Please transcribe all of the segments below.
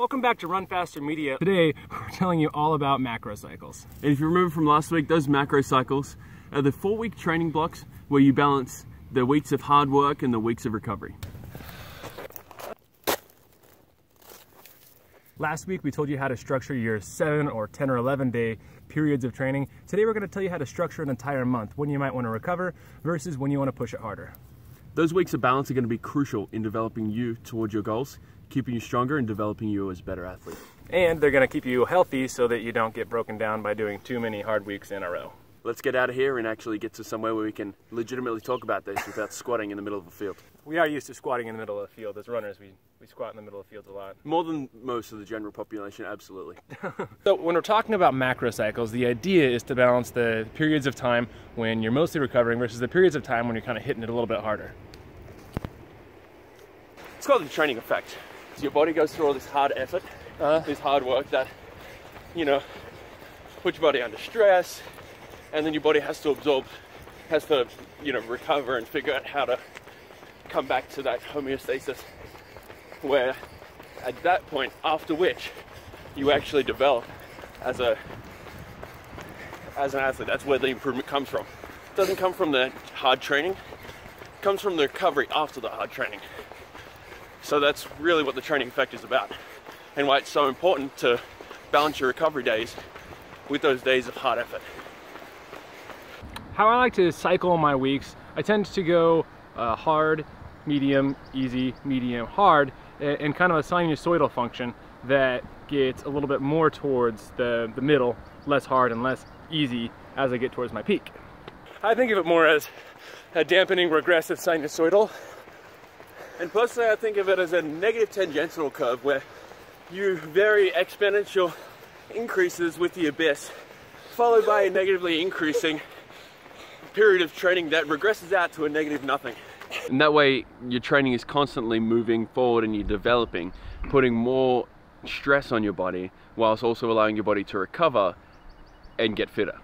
Welcome back to Run Faster Media. Today, we're telling you all about macro cycles. And if you remember from last week, those macro cycles are the 4-week training blocks where you balance the weeks of hard work and the weeks of recovery. Last week, we told you how to structure your 7 or 10 or 11 day periods of training. Today, we're going to tell you how to structure an entire month, when you might want to recover versus when you want to push it harder. Those weeks of balance are going to be crucial in developing you towards your goals, keeping you stronger and developing you as a better athlete. And they're going to keep you healthy so that you don't get broken down by doing too many hard weeks in a row. Let's get out of here and actually get to somewhere where we can legitimately talk about this without squatting in the middle of a field. We are used to squatting in the middle of the field. As runners, we squat in the middle of fields a lot. More than most of the general population, absolutely. So when we're talking about macro cycles, the idea is to balance the periods of time when you're mostly recovering versus the periods of time when you're kind of hitting it a little bit harder. It's called the training effect. So your body goes through all this hard effort, this hard work that, you know, puts your body under stress, and then your body has to absorb, recover and figure out how to come back to that homeostasis, where at that point, after which you actually develop as an athlete. That's where the improvement comes from. It doesn't come from the hard training, it comes from the recovery after the hard training. So that's really what the training effect is about, and why it's so important to balance your recovery days with those days of hard effort. How I like to cycle my weeks, I tend to go hard, medium, easy, medium, hard, and kind of a sinusoidal function that gets a little bit more towards the middle, less hard and less easy as I get towards my peak. I think of it more as a dampening regressive sinusoidal. And personally, I think of it as a negative tangential curve where you vary exponential increases with the abyss, followed by a negatively increasing period of training that regresses out to a negative nothing. And that way, your training is constantly moving forward and you're developing, putting more stress on your body, whilst also allowing your body to recover and get fitter.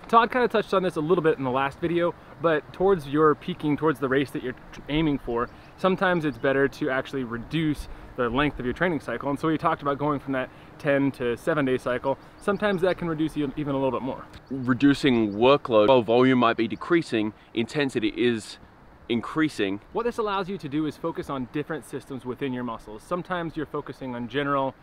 Todd kind of touched on this a little bit in the last video, but towards your peaking, towards the race that you're aiming for, sometimes it's better to actually reduce the length of your training cycle. And so we talked about going from that 10 to 7 day cycle. Sometimes that can reduce you even a little bit more. Reducing workload, while volume might be decreasing, intensity is increasing. What this allows you to do is focus on different systems within your muscles. Sometimes you're focusing on general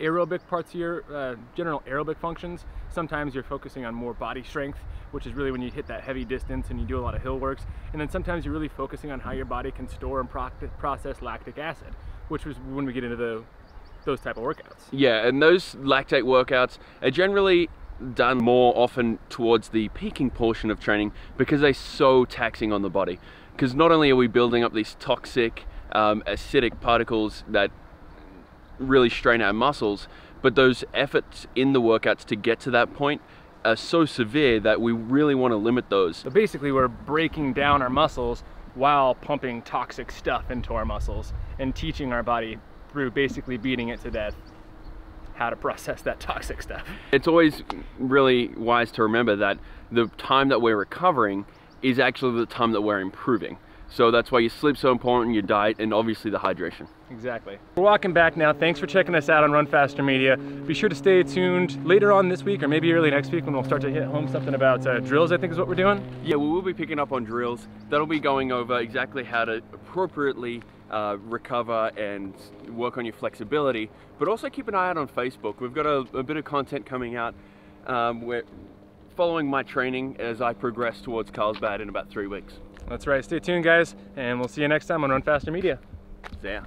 aerobic parts of your general aerobic functions. Sometimes you're focusing on more body strength, which is really when you hit that heavy distance and you do a lot of hill works. And then sometimes you're really focusing on how your body can store and process lactic acid, which was when we get into those type of workouts. Yeah, and those lactate workouts are generally done more often towards the peaking portion of training because they're so taxing on the body. Because not only are we building up these toxic, acidic particles that really strain our muscles, but those efforts in the workouts to get to that point are so severe that we really want to limit those. So basically we're breaking down our muscles while pumping toxic stuff into our muscles and teaching our body through basically beating it to death how to process that toxic stuff. It's always really wise to remember that the time that we're recovering is actually the time that we're improving. So that's why your sleep's so important, your diet, and obviously the hydration. Exactly. We're walking back now. Thanks for checking us out on Run Faster Media. Be sure to stay tuned later on this week or maybe early next week when we'll start to hit home something about drills, I think is what we're doing. Yeah, we will be picking up on drills. That'll be going over exactly how to appropriately recover and work on your flexibility, but also keep an eye out on Facebook. We've got a bit of content coming out. We're following my training as I progress towards Carlsbad in about 3 weeks. That's right. Stay tuned, guys, and we'll see you next time on Run Faster Media. See ya.